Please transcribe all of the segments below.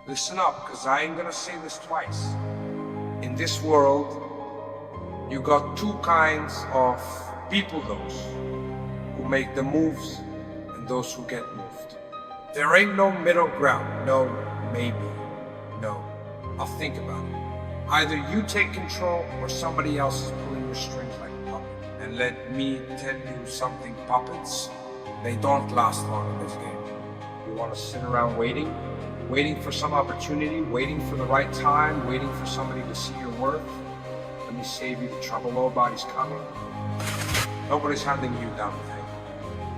Listen up, because I ain't gonna say this twice. In this world, you got two kinds of people, those who make the moves and those who get moved. There ain't no middle ground, no maybe, no. I'll think about it. Either you take control or somebody else is pulling your strings like a puppet. And let me tell you something, puppets, they don't last long in this game. You want to sit around waiting for some opportunity, waiting for the right time, waiting for somebody to see your worth. Let me save you the trouble, nobody's coming. Nobody's handing you down the thing.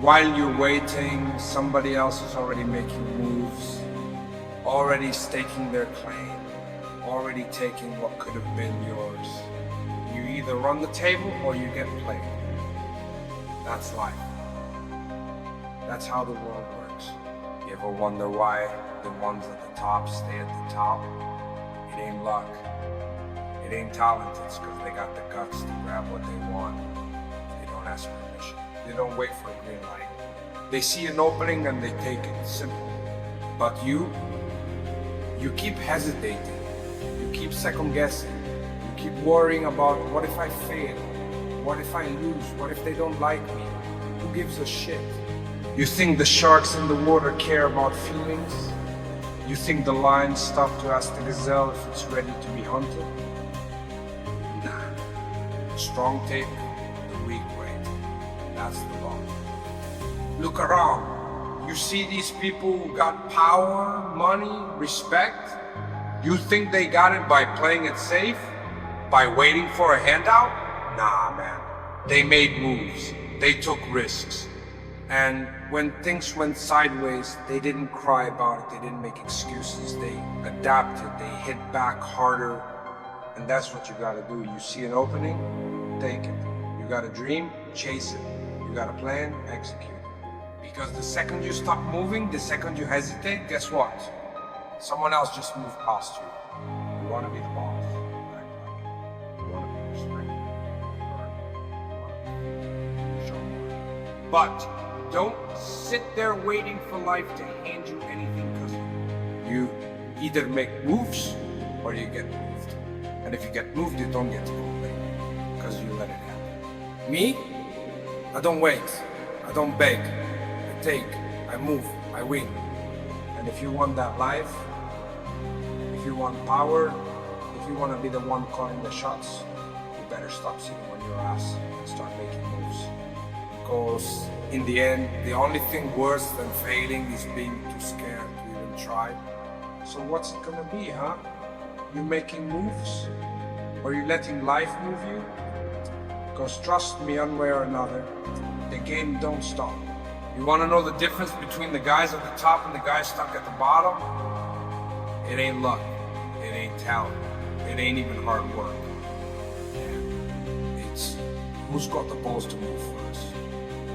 While you're waiting, somebody else is already making moves, already staking their claim, already taking what could have been yours. You either run the table or you get played. That's life. That's how the world works. You ever wonder why the ones at the top stay at the top? It ain't luck. It ain't talent. It's because they got the guts to grab what they want. They don't ask permission. They don't wait for a green light. They see an opening and they take it. Simple. But you keep hesitating. You keep second guessing. You keep worrying about, what if I fail? What if I lose? What if they don't like me? Who gives a shit? You think the sharks in the water care about feelings? You think the lion stopped to ask the gazelle if it's ready to be hunted? Nah. Strong take, the weak wait. That's the law. Look around. You see these people who got power, money, respect? You think they got it by playing it safe? By waiting for a handout? Nah, man. They made moves. They took risks. And when things went sideways, they didn't cry about it. They didn't make excuses. They adapted. They hit back harder. And that's what you gotta do. You see an opening? Take it. You got a dream? Chase it. You got a plan? Execute it. Because the second you stop moving, the second you hesitate, guess what? Someone else just moved past you. You want to be the boss. You want to be respected. But don't sit there waiting for life to hand you anything, because you either make moves or you get moved. And if you get moved, you don't get to complain because you let it happen. Me? I don't wait. I don't beg. I take. I move. I win. And if you want that life, if you want power, if you want to be the one calling the shots, you better stop sitting on your ass and start making moves. Because in the end, the only thing worse than failing is being too scared to even try. So what's it gonna be, huh? You making moves? Or you letting life move you? Because trust me, one way or another, the game don't stop. You wanna know the difference between the guys at the top and the guys stuck at the bottom? It ain't luck, it ain't talent, it ain't even hard work. It's who's got the balls to move first.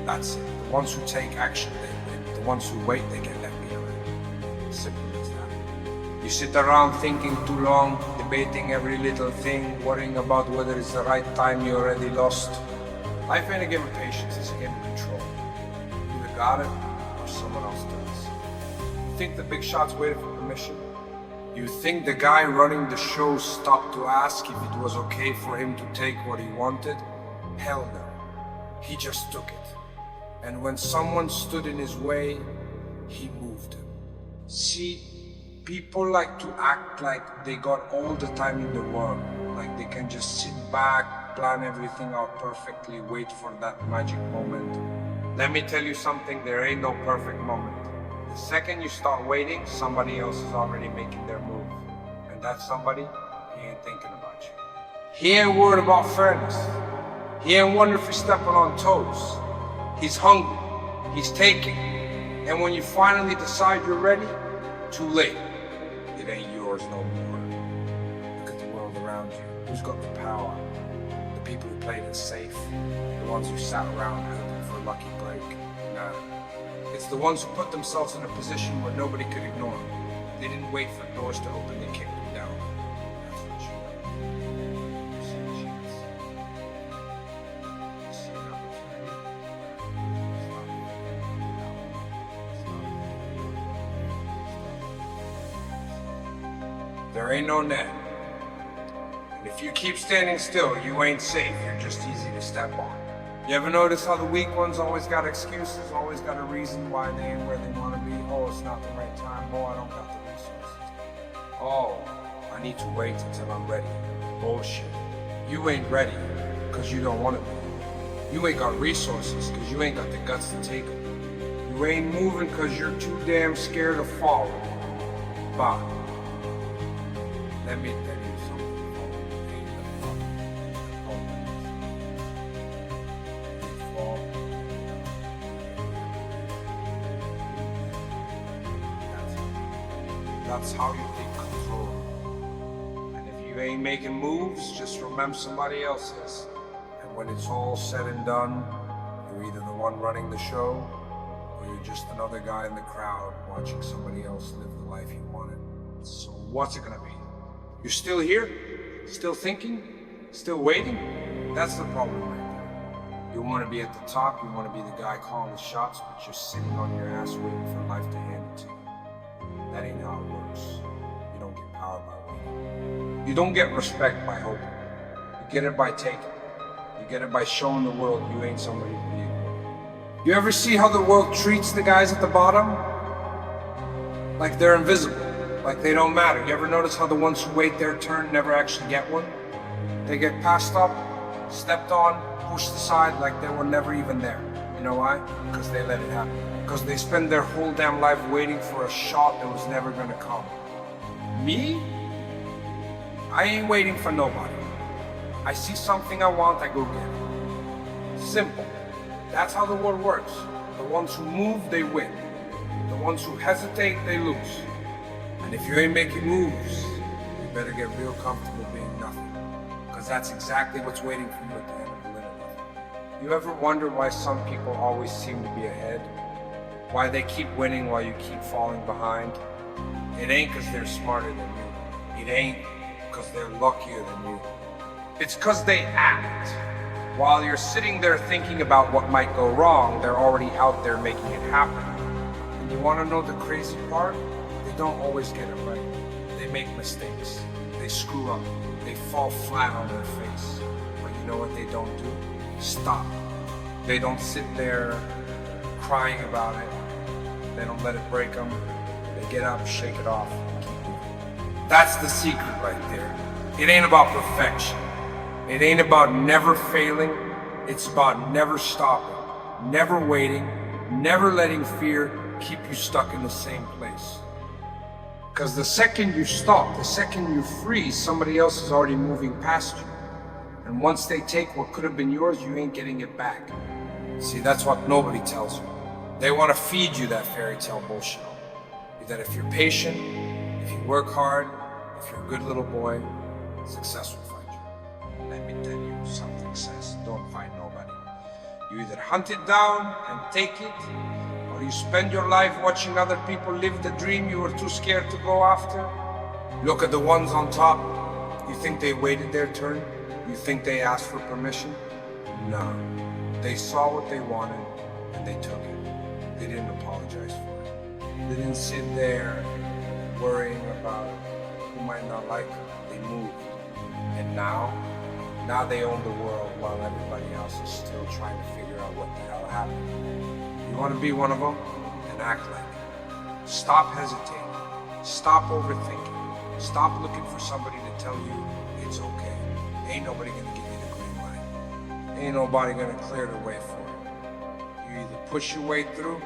That's it. The ones who take action, they win. The ones who wait, they get left behind. Simple as that. You sit around thinking too long, debating every little thing, worrying about whether it's the right time you already lost. Life ain't a game of patience, it's a game of control. You either got it, or someone else does. You think the big shots waited for permission? You think the guy running the show stopped to ask if it was okay for him to take what he wanted? Hell no. He just took it. And when someone stood in his way, he moved him. See, people like to act like they got all the time in the world. Like they can just sit back, plan everything out perfectly, wait for that magic moment. Let me tell you something, there ain't no perfect moment. The second you start waiting, somebody else is already making their move. And that somebody, he ain't thinking about you. He ain't worried about fairness. He ain't wondering if he's stepping on toes. He's hungry. He's taking. And when you finally decide you're ready, too late. It ain't yours no more. Look at the world around you. Who's got the power? The people who played it safe. The ones who sat around hoping for a lucky break. No. It's the ones who put themselves in a position where nobody could ignore them. They didn't wait for doors to open, they kicked them down. That's what you want. You see a chance. You see an opportunity. Stop. There ain't no net. And if you keep standing still, you ain't safe. You're just easy to step on. You ever notice how the weak ones always got excuses, always got a reason why they ain't where they want to be? Oh, it's not the right time. Oh, I don't got the resources. Oh, I need to wait until I'm ready. Bullshit. You ain't ready because you don't want to be. You ain't got resources because you ain't got the guts to take them. You ain't moving because you're too damn scared of falling. But let me tell you something. That's how you take control. And if you ain't making moves, just remember somebody else is. And when it's all said and done, you're either the one running the show, or you're just another guy in the crowd watching somebody else live the life you wanted. So what's it gonna be? You're still here? Still thinking? Still waiting? That's the problem right there. You wanna be at the top, you wanna be the guy calling the shots, but you're sitting on your ass waiting for life to hand it to you. That ain't how it works. You don't get power by waiting. You don't get respect by hoping. You get it by taking. You get it by showing the world you ain't somebody to be ignored. You ever see how the world treats the guys at the bottom? Like they're invisible, like they don't matter. You ever notice how the ones who wait their turn never actually get one? They get passed up, stepped on, pushed aside like they were never even there. You know why? Because they let it happen. Because they spend their whole damn life waiting for a shot that was never gonna come. Me? I ain't waiting for nobody. I see something I want, I go get it. Simple. That's how the world works. The ones who move, they win. The ones who hesitate, they lose. And if you ain't making moves, you better get real comfortable being nothing. Because that's exactly what's waiting for you at the end of the little. You ever wonder why some people always seem to be ahead? Why they keep winning while you keep falling behind? It ain't because they're smarter than you. It ain't because they're luckier than you. It's because they act. While you're sitting there thinking about what might go wrong, they're already out there making it happen. And you want to know the crazy part? They don't always get it right. They make mistakes. They screw up. They fall flat on their face. But you know what they don't do? Stop. They don't sit there crying about it. They don't let it break them. They get up, shake it off, and keep moving. That's the secret right there. It ain't about perfection. It ain't about never failing. It's about never stopping, never waiting, never letting fear keep you stuck in the same place. Because the second you stop, the second you freeze, somebody else is already moving past you. And once they take what could have been yours, you ain't getting it back. See, that's what nobody tells you. They want to feed you that fairy tale bullshit. That if you're patient, if you work hard, if you're a good little boy, success will find you. Let me tell you, something says, don't find nobody. You either hunt it down and take it, or you spend your life watching other people live the dream you were too scared to go after. Look at the ones on top. You think they waited their turn? You think they asked for permission? No. They saw what they wanted, and they took it. They didn't apologize for it. They didn't sit there worrying about who might not like them. They moved. And now they own the world while everybody else is still trying to figure out what the hell happened. You want to be one of them? And act like it. Stop hesitating. Stop overthinking. Stop looking for somebody to tell you it's okay. Ain't nobody gonna give you the green light. Ain't nobody gonna clear the way for it. You either push your way through,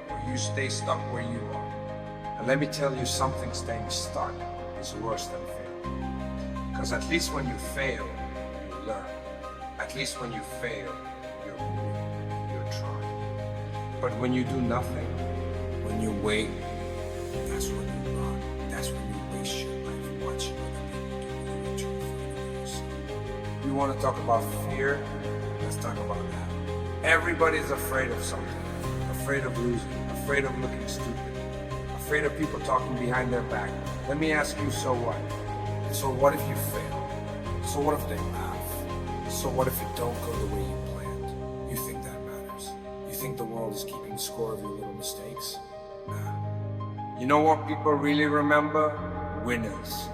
or you stay stuck where you are. And let me tell you something, staying stuck is worse than failing. Because at least when you fail, you learn. At least when you fail, you're moving, you're trying. But when you do nothing, when you wait, that's when you run. That's when you waste your life watching other people do what you're trying to do yourself. You want to talk about fear? Let's talk about that. Everybody's afraid of something. Afraid of losing. Afraid of looking stupid. Afraid of people talking behind their back. Let me ask you, so what? So what if you fail? So what if they laugh? So what if it don't go the way you planned? You think that matters? You think the world is keeping score of your little mistakes? Nah. You know what people really remember? Winners.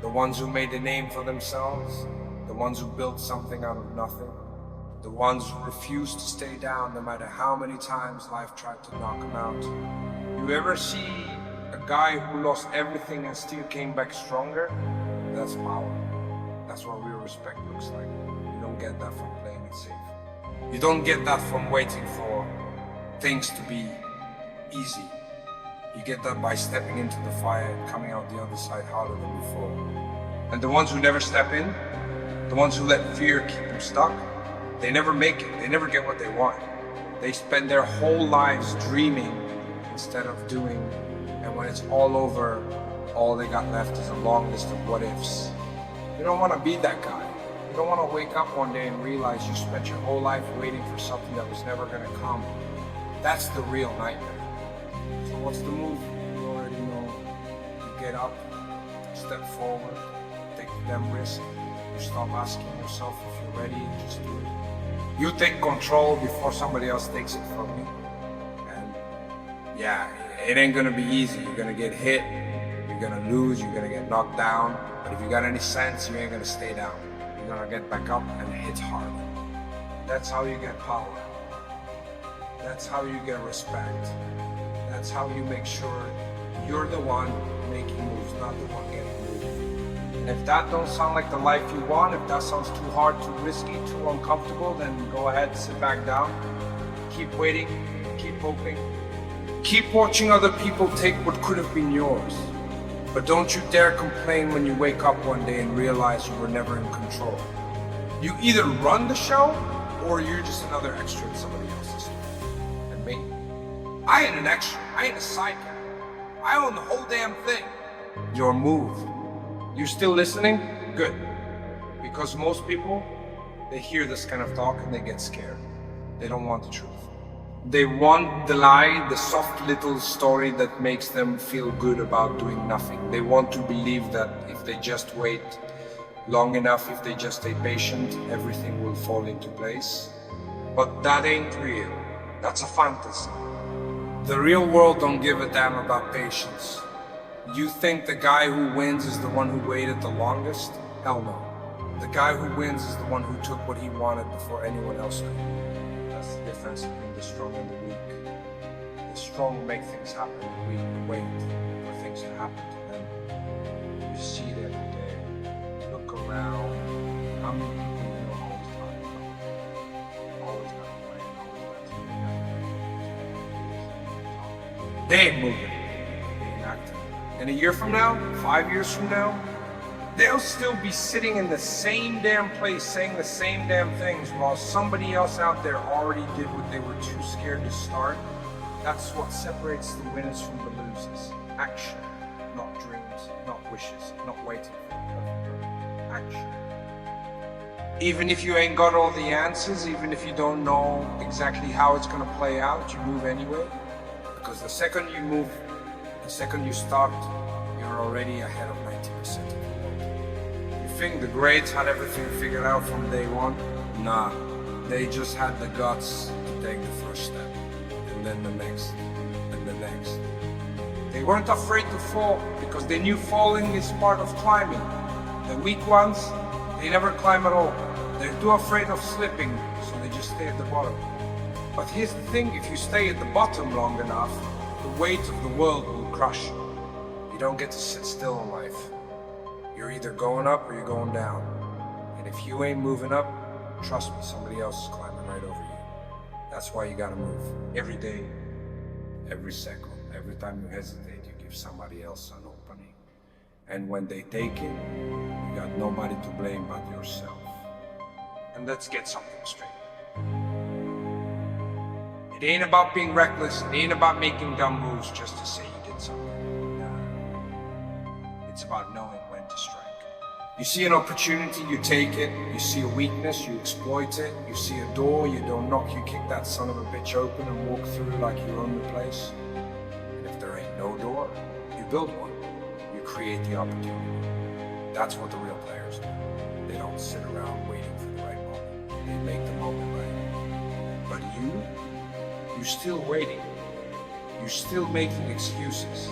The ones who made a name for themselves, the ones who built something out of nothing, the ones who refused to stay down no matter how many times life tried to knock them out. You ever see a guy who lost everything and still came back stronger? That's power. That's what real respect looks like. You don't get that from playing it safe. You don't get that from waiting for things to be easy. You get that by stepping into the fire and coming out the other side harder than before. And the ones who never step in, the ones who let fear keep them stuck, they never make it. They never get what they want. They spend their whole lives dreaming instead of doing. And when it's all over, all they got left is a long list of what ifs. You don't want to be that guy. You don't want to wake up one day and realize you spent your whole life waiting for something that was never going to come. That's the real nightmare. So what's the move? You already know. You get up, step forward, take the damn risk. You stop asking yourself if you're ready and just do it. You take control before somebody else takes it from you. And yeah, it ain't gonna be easy. You're gonna get hit, you're gonna lose, you're gonna get knocked down. But if you got any sense, you ain't gonna stay down. You're gonna get back up and hit hard. That's how you get power. That's how you get respect. That's how you make sure you're the one making moves, not the one getting moved. And if that don't sound like the life you want, if that sounds too hard, too risky, too uncomfortable, then go ahead, sit back down. Keep waiting, keep hoping. Keep watching other people take what could have been yours. But don't you dare complain when you wake up one day and realize you were never in control. You either run the show, or you're just another extra in somebody else's story. And me, I ain't an extra, I ain't a sidekick. I own the whole damn thing. Your move. You still listening? Good. Because most people, they hear this kind of talk and they get scared. They don't want the truth. They want the lie, the soft little story that makes them feel good about doing nothing. They want to believe that if they just wait long enough, if they just stay patient, everything will fall into place. But that ain't real. That's a fantasy. The real world don't give a damn about patience. You think the guy who wins is the one who waited the longest? Hell no. The guy who wins is the one who took what he wanted before anyone else could. That's the difference between the strong and the weak. The strong make things happen, the weak wait for things to happen to them. You see it every day. Look around. How many people you know always talking about? Always got a plan, always got something. They ain't moving. They ain't acting. And a year from now, 5 years from now, they'll still be sitting in the same damn place saying the same damn things while somebody else out there already did what they were too scared to start. That's what separates the winners from the losers. Action, not dreams, not wishes, not waiting for it. Action. Even if you ain't got all the answers, even if you don't know exactly how it's gonna play out, you move anyway. Because the second you move, the second you start, you're already ahead of 90% of the world. You think the greats had everything figured out from day one? Nah, they just had the guts to take the first step, and then the next, and the next. They weren't afraid to fall because they knew falling is part of climbing. The weak ones, they never climb at all. They're too afraid of slipping, so they just stay at the bottom. But here's the thing, if you stay at the bottom long enough, the weight of the world will crush you. You don't get to sit still in life. You're either going up or you're going down. And if you ain't moving up, trust me, somebody else is climbing right over you. That's why you gotta move. Every day, every second, every time you hesitate, you give somebody else an opening. And when they take it, you got nobody to blame but yourself. And let's get something straight. It ain't about being reckless, it ain't about making dumb moves just to say you did something. Nah. It's about knowing when to strike. You see an opportunity, you take it. You see a weakness, you exploit it. You see a door, you don't knock, you kick that son of a bitch open and walk through like you own the place. And if there ain't no door, you build one. You create the opportunity. That's what the real players do. They don't sit around waiting for the right moment. They make the moment right. But you're still waiting. You're still making excuses.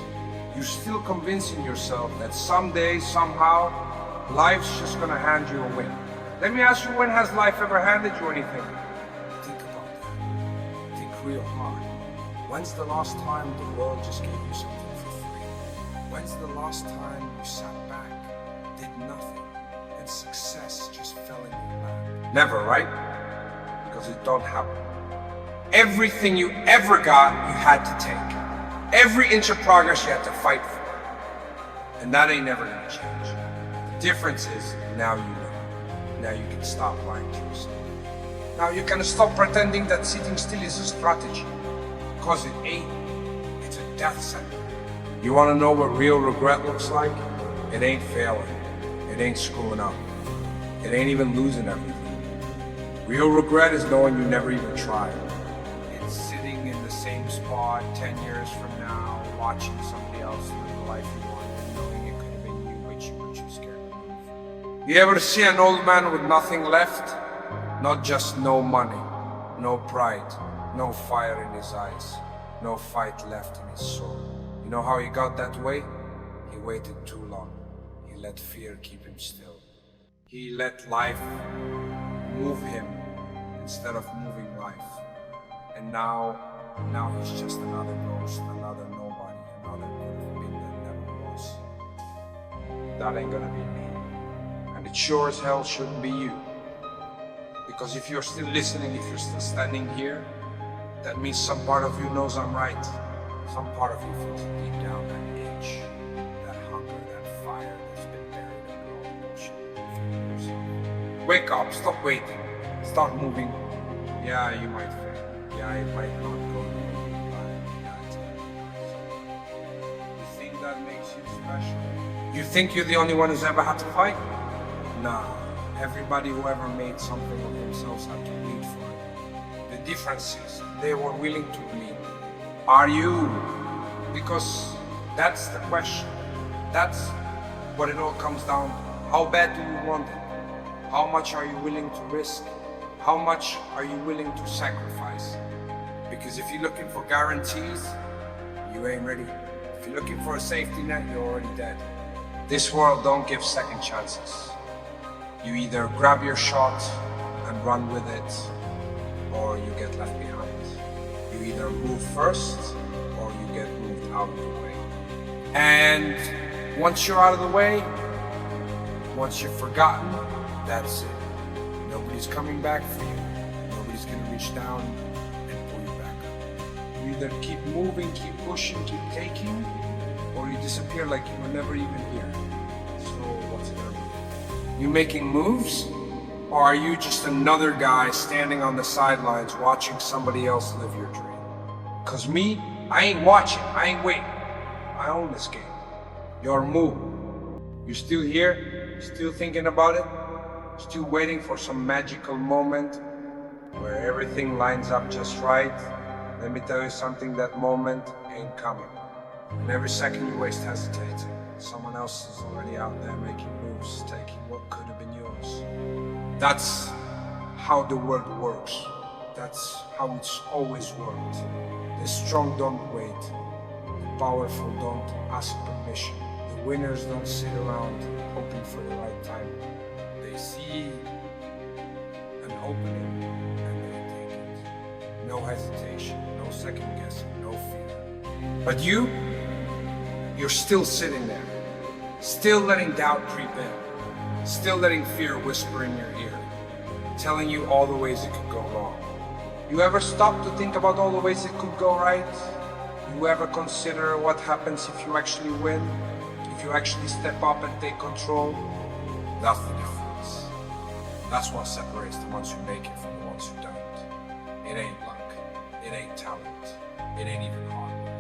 you're still convincing yourself that someday, somehow, life's just gonna hand you a win. Let me ask you, when has life ever handed you anything? Think about that. Think real hard. When's the last time the world just gave you something for free? When's the last time you sat back, did nothing, and success just fell in your lap? Never, right? Because it don't happen. Everything you ever got, you had to take. Every inch of progress you had to fight for. And that ain't never gonna change. The difference is, now you know. Now you can stop lying to yourself. Now you can stop pretending that sitting still is a strategy. Because it ain't. It's a death sentence. You wanna know what real regret looks like? It ain't failing. It ain't screwing up. It ain't even losing everything. Real regret is knowing you never even tried. It's sitting in the same spot 10 years from now, watching somebody else live the life you want, and knowing it could have been you, but you were too scared to move. You ever see an old man with nothing left? Not just no money, no pride, no fire in his eyes, no fight left in his soul. You know how he got that way? He waited too long. He let fear keep him still. He let life move him instead of moving life. And now he's just another ghost, another nobody, another could have been that never was. That ain't gonna be me. And it sure as hell shouldn't be you. Because if you're still listening, if you're still standing here, that means some part of you knows I'm right. Some part of you feels deep down that itch, that hunger, that fire that's been buried under all the bullshit. Wake up, stop waiting, start moving. Yeah, you might fail. Yeah, it might not go the way you planned. Yeah, it's gonna be. You think that makes you special? You think you're the only one who's ever had to fight? Nah, everybody who ever made something of themselves had to bleed for it. The difference is, they were willing to bleed. Are you? Because that's the question. That's what it all comes down to. How bad do you want it? How much are you willing to risk? How much are you willing to sacrifice? Because if you're looking for guarantees, you ain't ready. If you're looking for a safety net, you're already dead. This world don't give second chances. You either grab your shot and run with it, or you get left behind. You either move first, or you get moved out of the way. And once you're out of the way, once you're forgotten, that's it. Nobody's coming back for you. Nobody's gonna reach down and pull you back up. You either keep moving, keep pushing, keep taking, or you disappear like you were never even here. So what's it gonna be? You making moves? Or are you just another guy standing on the sidelines watching somebody else live your dream? Cause me, I ain't watching, I ain't waiting. I own this game. Your move. You still here? Still thinking about it? Still waiting for some magical moment where everything lines up just right? Let me tell you something, that moment ain't coming. And every second you waste hesitating, someone else is already out there making moves, taking what could have been yours. That's how the world works. That's how it's always worked. The strong don't wait. The powerful don't ask permission. The winners don't sit around hoping for the right time. They see an opening and they take it. No hesitation, no second guessing, no fear. But you're still sitting there, still letting doubt creep in, still letting fear whisper in your ear, telling you all the ways it could go wrong. You ever stop to think about all the ways it could go right? You ever consider what happens if you actually win? If you actually step up and take control? That's the difference. That's what separates the ones who make it from the ones who don't. It ain't luck. It ain't talent. It ain't even hard work.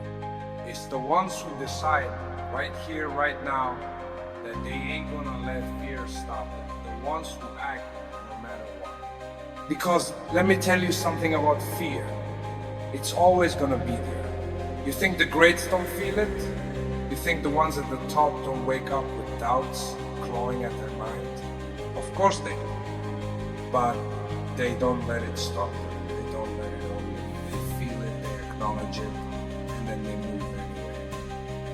It's the ones who decide right here, right now, that they ain't gonna let fear stop them. The ones who act no matter what. Because let me tell you something about fear. It's always gonna be there. You think the greats don't feel it? You think the ones at the top don't wake up with doubts clawing at their mind? Of course they do. But they don't let it stop them. They don't let it own them. They feel it, they acknowledge it, and then they move anyway.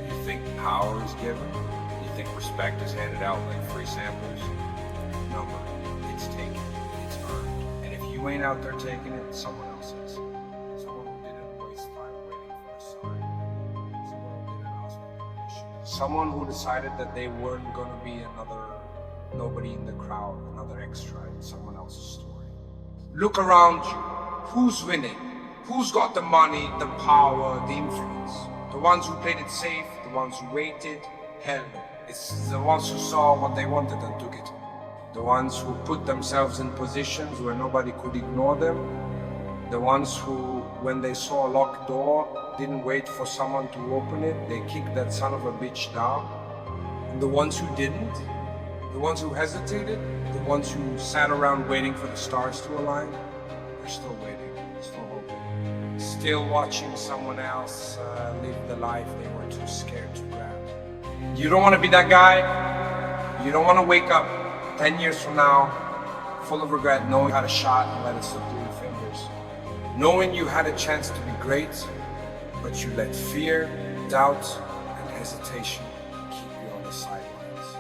You think power is given? You think respect is handed out like free samples? No, man. It's taken. It's earned. And if you ain't out there taking it, someone else is. Someone who didn't waste time waiting for a sign. Someone who didn't ask for permission. Someone who decided that they weren't going to be another nobody in the crowd, another extra in someone else's story. Look around you. Who's winning? Who's got the money, the power, the influence? The ones who played it safe, the ones who waited? Hell no. It's the ones who saw what they wanted and took it. The ones who put themselves in positions where nobody could ignore them. The ones who, when they saw a locked door, didn't wait for someone to open it. They kicked that son of a bitch down. And the ones who didn't, the ones who hesitated, the ones who sat around waiting for the stars to align, they're still waiting, still hoping, still watching someone else live the life they were too scared to grab. You don't want to be that guy. You don't want to wake up 10 years from now full of regret, knowing you had a shot and let it slip through your fingers. Knowing you had a chance to be great, but you let fear, doubt, and hesitation keep you on the sidelines.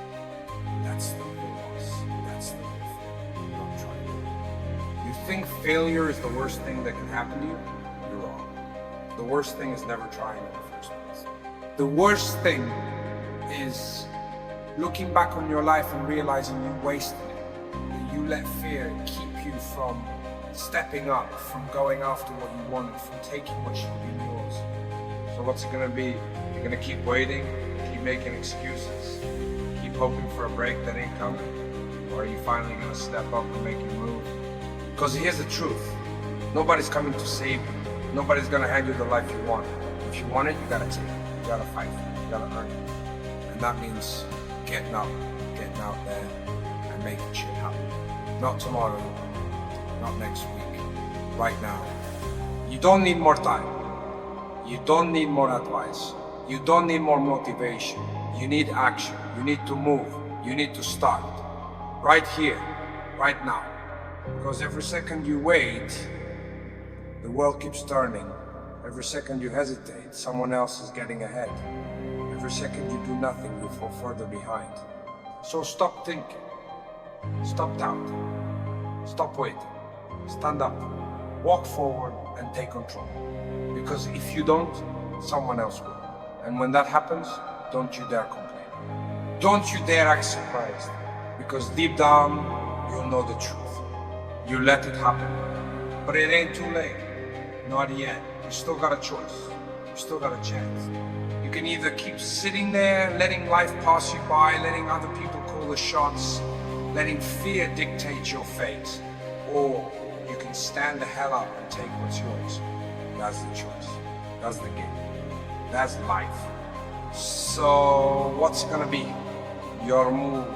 That's the real loss. That's the real thing. Don't try it. You think failure is the worst thing that can happen to you? You're wrong. The worst thing is never trying in the first place. The worst thing is looking back on your life and realizing you wasted it. That you let fear keep you from stepping up, from going after what you wanted, from taking what should be yours. So what's it gonna be? You're gonna keep waiting, keep making excuses, keep hoping for a break that ain't coming? Or are you finally gonna step up and make your move? Because here's the truth. Nobody's coming to save you. Nobody's gonna hand you the life you want. If you want it, you gotta take it. You gotta fight for it. You gotta earn it. And that means getting out there and making shit happen. Not tomorrow, not next week, right now. You don't need more time. You don't need more advice. You don't need more motivation. You need action. You need to move. You need to start. Right here, right now. Because every second you wait, the world keeps turning. Every second you hesitate, someone else is getting ahead. Every second you do nothing, you fall further behind. So stop thinking. Stop doubting. Stop waiting. Stand up. Walk forward and take control. Because if you don't, someone else will. And when that happens, don't you dare complain. Don't you dare act surprised. Because deep down, you'll know the truth. You let it happen. But it ain't too late. Not yet. You still got a choice. You still got a chance. You can either keep sitting there, letting life pass you by, letting other people call the shots, letting fear dictate your fate, or you can stand the hell up and take what's yours. That's the choice. That's the game. That's life. So what's it gonna be? Your move.